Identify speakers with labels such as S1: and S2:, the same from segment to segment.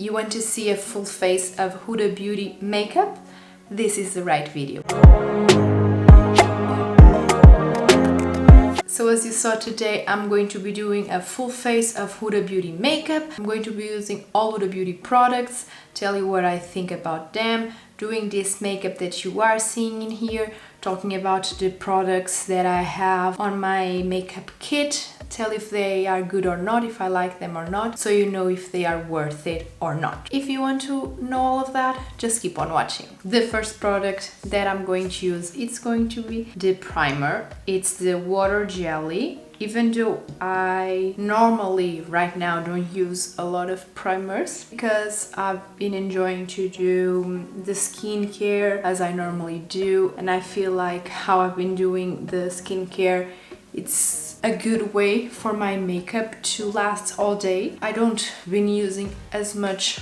S1: You want to see a full face of Huda Beauty makeup? This is the right video. So as you saw today, I'm going to be doing a full face of Huda Beauty makeup. I'm going to be using all Huda Beauty products, tell you what I think about them, doing this makeup that you are seeing in here, talking about the products that I have on my makeup kit, tell if they are good or not, if I like them or not, so you know if they are worth it or not. If you want to know all of that, just keep on watching. The first product that I'm going to use, it's going to be the primer. It's the water jelly. Even though I normally right now don't use a lot of primers because I've been enjoying to do the skincare as I normally do, and I feel like how I've been doing the skincare, it's a good way for my makeup to last all day. I don't been using as much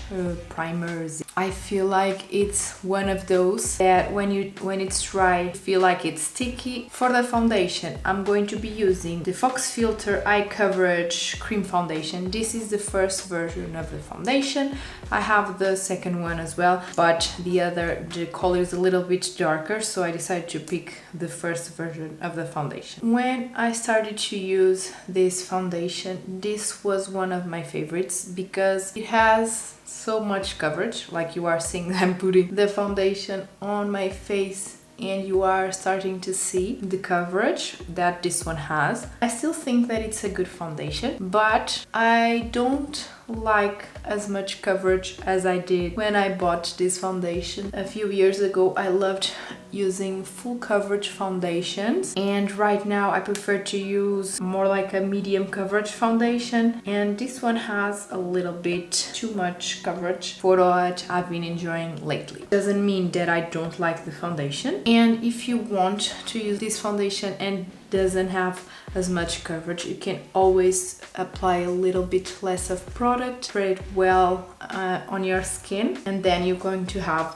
S1: primers. I feel like it's one of those that when it's dry, you feel like it's sticky. For the foundation, I'm going to be using the Fox Filter Eye Coverage Cream Foundation. This is the first version of the foundation. I have the second one as well, but the color is a little bit darker, so I decided to pick the first version of the foundation. When I started to use this foundation, this was one of my favorites because it has so much coverage. Like you are seeing, I'm putting the foundation on my face and you are starting to see the coverage that this one has. I still think that it's a good foundation, but I don't like as much coverage as I did when I bought this foundation a few years ago. I loved using full coverage foundations, and right now I prefer to use more like a medium coverage foundation, and this one has a little bit too much coverage for what I've been enjoying lately. Doesn't mean that I don't like the foundation, and if you want to use this foundation and doesn't have as much coverage, you can always apply a little bit less of product, spray it well on your skin, and then you're going to have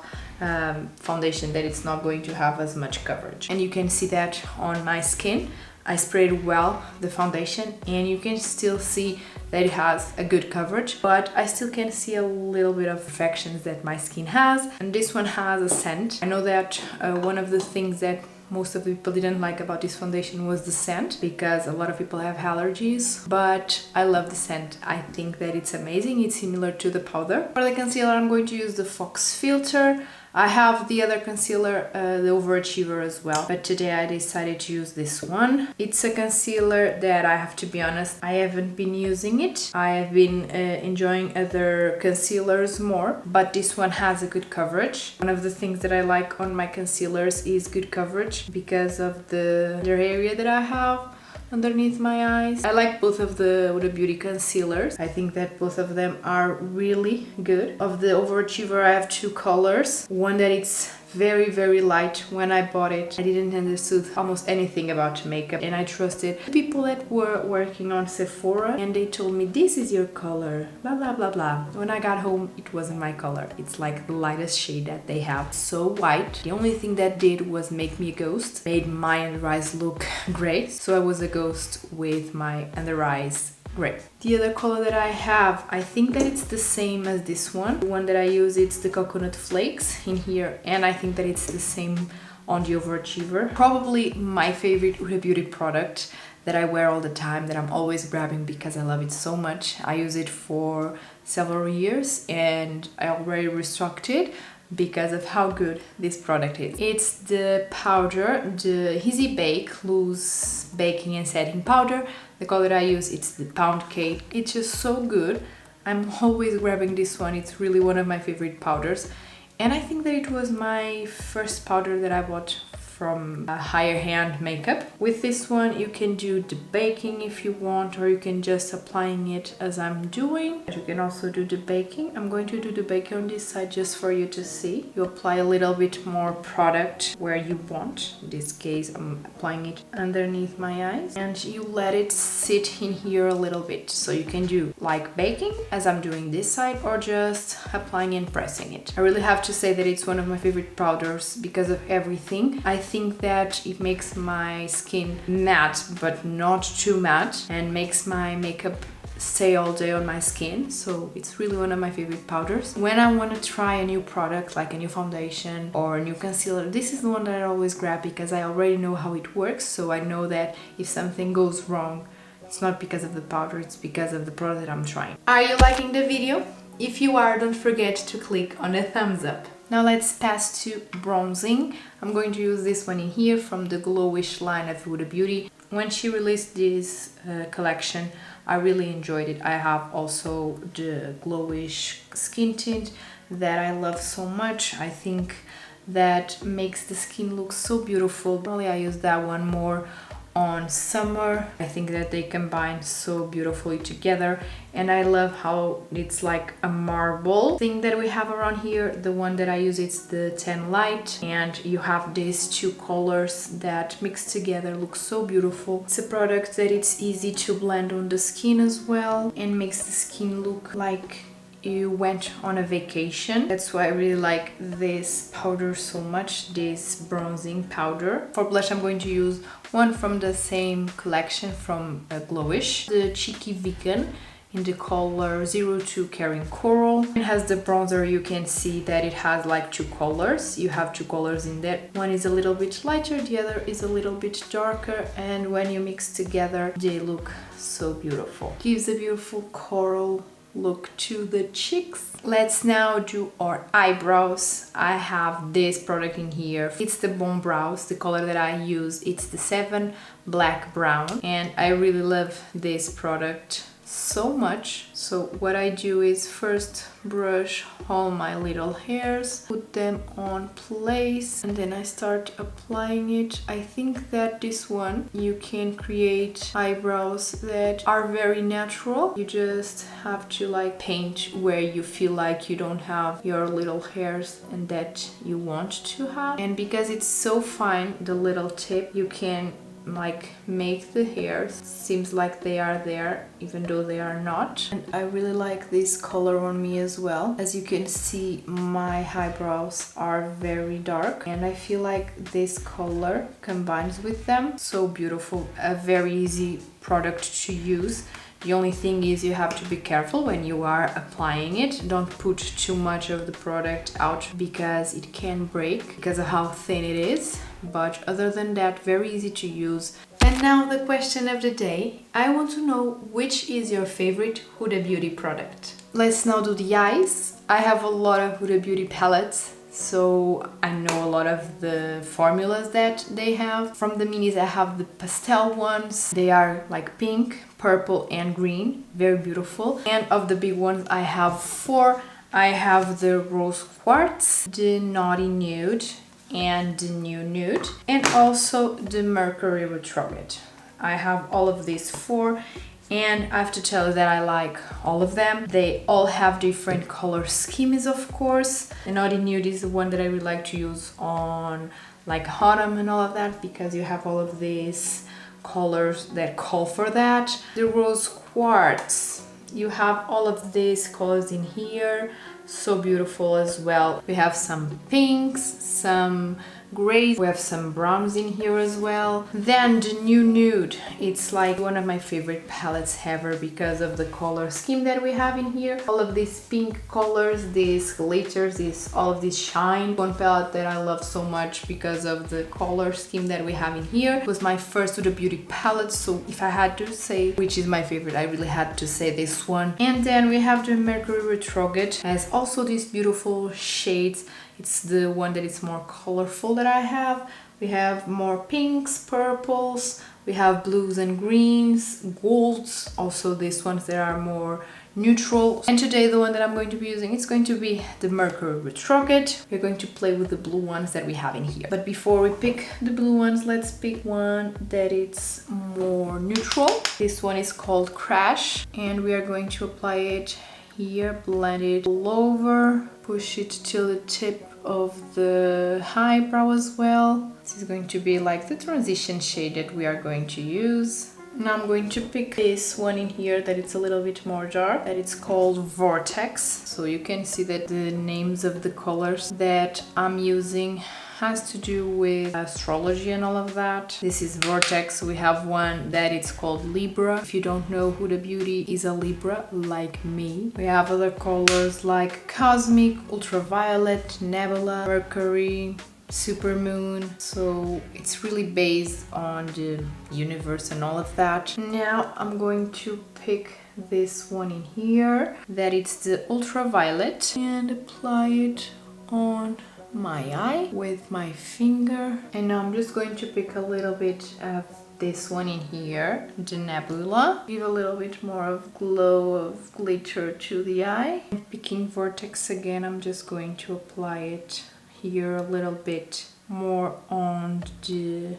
S1: foundation that it's not going to have as much coverage. And you can see that on my skin. I sprayed well the foundation and you can still see that it has a good coverage, but I still can see a little bit of imperfections that my skin has. And this one has a scent. I know that one of the things that most of the people didn't like about this foundation was the scent, because a lot of people have allergies, but I love the scent. I think that it's amazing. It's similar to the powder. For the concealer, I'm going to use the Fox Filter. I have the other concealer, the Overachiever as well, but today I decided to use this one. It's a concealer that I have to be honest, I haven't been using it. I have been enjoying other concealers more, but this one has a good coverage. One of the things that I like on my concealers is good coverage because of the area that I have underneath my eyes. I like both of the Huda Beauty concealers. I think that both of them are really good. Of the Overachiever, I have two colors. One that it's very light. When I bought it, I didn't understand almost anything about makeup, and I trusted the people that were working on Sephora, and they told me this is your color, blah blah blah blah. When I got home, it wasn't my color. It's like the lightest shade that they have, so white. The only thing that did was make me a ghost, made my under eyes look gray, so I was a ghost with my under eyes gray. The other color that I have, I think that it's the same as this one. The one that I use, it's the Coconut Flakes in here, and I think that it's the same on the Overachiever. Probably my favorite Huda Beauty product that I wear all the time, that I'm always grabbing because I love it so much. I use it for several years and I already restocked it because of how good this product is. It's the powder, the Easy Bake Loose Baking and Setting Powder. The color that I use, it's the Pound Cake. It's just so good. I'm always grabbing this one. It's really one of my favorite powders. And I think that it was my first powder that I bought from a higher hand makeup. With this one you can do the baking if you want, or you can just applying it as I'm doing. You can also do the baking. I'm going to do the baking on this side just for you to see. You apply a little bit more product where you want. In this case I'm applying it underneath my eyes, and you let it sit in here a little bit. So you can do like baking as I'm doing this side, or just applying and pressing it. I really have to say that it's one of my favorite powders because of everything. I think that it makes my skin matte but not too matte, and makes my makeup stay all day on my skin, so it's really one of my favorite powders. When I want to try a new product, like a new foundation or a new concealer, this is the one that I always grab because I already know how it works, so I know that if something goes wrong, it's not because of the powder, it's because of the product that I'm trying. Are you liking the video? If you are, don't forget to click on the thumbs up. Now let's pass to bronzing. I'm going to use this one in here from the Glowish line of Huda Beauty. When she released this collection, I really enjoyed it. I have also the Glowish skin tint that I love so much. I think that makes the skin look so beautiful. Probably I use that one more on summer. I think that they combine so beautifully together, and I love how it's like a marble thing that we have around here. The one that I use is the Tan Light, and you have these two colors that mix together, look so beautiful. It's a product that it's easy to blend on the skin as well and makes the skin look like you went on a vacation. That's why I really like this powder so much, this bronzing powder. For blush, I'm going to use one from the same collection from Glowish, the Cheeky Vegan in the color 02 Caring Coral. It has the bronzer. You can see that it has like two colors. You have two colors in there. One is a little bit lighter, the other is a little bit darker, and when you mix together, they look so beautiful. Gives a beautiful coral look to the cheeks. Let's now do our eyebrows. I have this product in here. It's the Bone Brows. The color that I use, it's the 7 Black Brown, and I really love this product so much. So what I do is first brush all my little hairs, put them on place, and then I start applying it. I think that this one you can create eyebrows that are very natural. You just have to like paint where you feel like you don't have your little hairs and that you want to have. And because it's so fine, the little tip, you can like make the hairs seems like they are there even though they are not. And I really like this color on me as well. As you can see, my eyebrows are very dark, and I feel like this color combines with them. So beautiful, a very easy product to use. The only thing is you have to be careful when you are applying it. Don't put too much of the product out because it can break because of how thin it is. But other than that, very easy to use. And now the question of the day. I want to know which is your favorite Huda Beauty product. Let's now do the eyes. I have a lot of Huda Beauty palettes, so I know a lot of the formulas that they have. From the minis, I have the pastel ones. They are like pink, purple and green, very beautiful. And of the big ones, I have 4. I have the Rose Quartz, the Naughty Nude, and the New Nude, and also the Mercury Retrograde. I have all of these 4, and I have to tell you that I like all of them. They all have different color schemes, of course. The Naughty Nude is the one that I really like to use on like autumn and all of that, because you have all of these colors that call for that. The Rose Quartz, you have all of these colors in here, so beautiful as well. We have some pinks, some grays, we have some browns in here as well. Then the New Nude, it's like one of my favorite palettes ever because of the color scheme that we have in here. All of these pink colors, these glitters, all of this shine. One palette that I love so much because of the color scheme that we have in here. It was my first Huda Beauty palette, so if I had to say which is my favorite, I really had to say this one. And then we have the Mercury Retrograde, has also these beautiful shades. It's the one that is more colorful that I have. We have more pinks, purples, we have blues and greens, golds, also these ones that are more neutral. And today the one that I'm going to be using, it's going to be the Mercury Retrograde. We're going to play with the blue ones that we have in here. But before we pick the blue ones, let's pick one that it's more neutral. This one is called Crash, and we are going to apply it here, blend it all over, push it till the tip of the eyebrow as well. This is going to be like the transition shade that we are going to use. Now I'm going to pick this one in here that it's a little bit more dark, that it's called Vortex. So you can see that the names of the colors that I'm using has to do with astrology and all of that. This is Vortex. We have one that it's called Libra. If you don't know, Huda Beauty is a Libra like me. We have other colors like Cosmic, Ultraviolet, Nebula, Mercury, Supermoon. So it's really based on the universe and all of that. Now I'm going to pick this one in here, that it's the Ultraviolet, and apply it on my eye with my finger. And now I'm just going to pick a little bit of this one in here, the Nebula. Give a little bit more of glow, of glitter to the eye. And picking Vortex again, I'm just going to apply it here a little bit more on the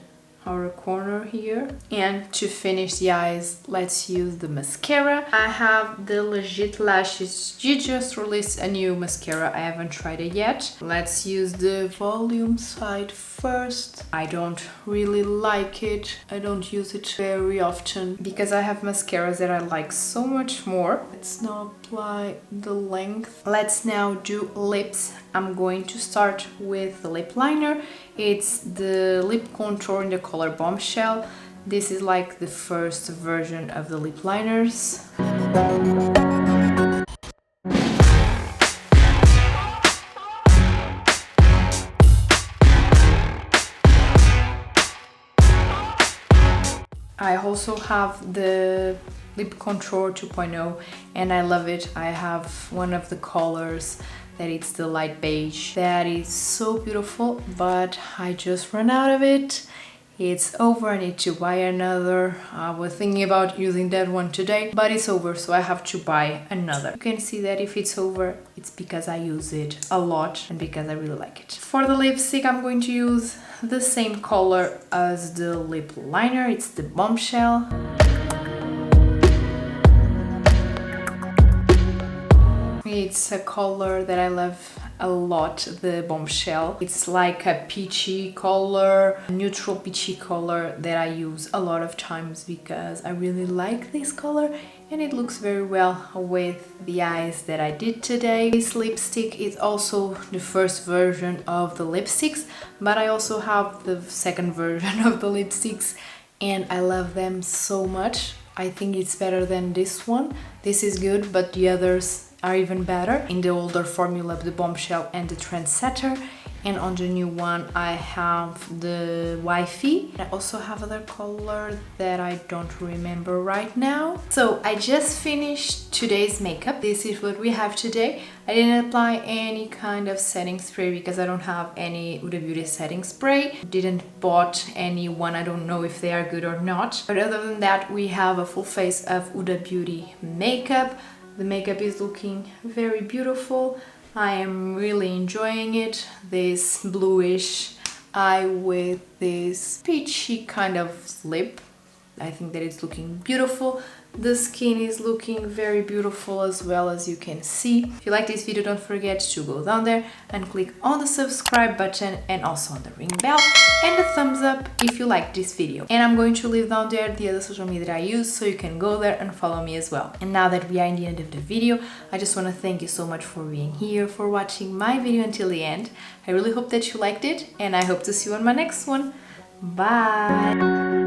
S1: outer corner here. And to finish the eyes, let's use the mascara. I have the Legit Lashes. She just released a new mascara. I haven't tried it yet. Let's use the volume side first. I don't really like it. I don't use it very often because I have mascaras that I like so much more. Let's now apply the length. Let's now do lips. I'm going to start with the lip liner. It's the lip contour in the color Bombshell. This is like the first version of the lip liners. I also have the lip contour 2.0 and I love it. I have one of the colors that it's the light beige. That is so beautiful, but I just ran out of it. It's over, I need to buy another. I was thinking about using that one today, but it's over, so I have to buy another. You can see that if it's over, it's because I use it a lot and because I really like it. For the lipstick, I'm going to use the same color as the lip liner. It's the Bombshell. It's a color that I love a lot, the Bombshell. It's like a peachy color, a neutral peachy color that I use a lot of times because I really like this color and it looks very well with the eyes that I did today. This lipstick is also the first version of the lipsticks, but I also have the second version of the lipsticks and I love them so much. I think it's better than this one. This is good, but the others are even better. In the older formula, the Bombshell and the Trendsetter, and on the new one I have the Wi-Fi. I also have other color that I don't remember right now. So I just finished today's makeup. This is what we have today. I didn't apply any kind of setting spray because I don't have any Huda Beauty setting spray. Didn't bought any one. I don't know if they are good or not. But other than that, we have a full face of Huda Beauty makeup. The makeup is looking very beautiful. I am really enjoying it. This bluish eye with this peachy kind of lip. I think that it's looking beautiful. The skin is looking very beautiful as well, as you can see. If you like this video, don't forget to go down there and click on the subscribe button and also on the ring bell and the thumbs up if you like this video. And I'm going to leave down there the other social media that I use so you can go there and follow me as well. And now that we are in the end of the video, I just want to thank you so much for being here, for watching my video until the end. I really hope that you liked it and I hope to see you on my next one. Bye!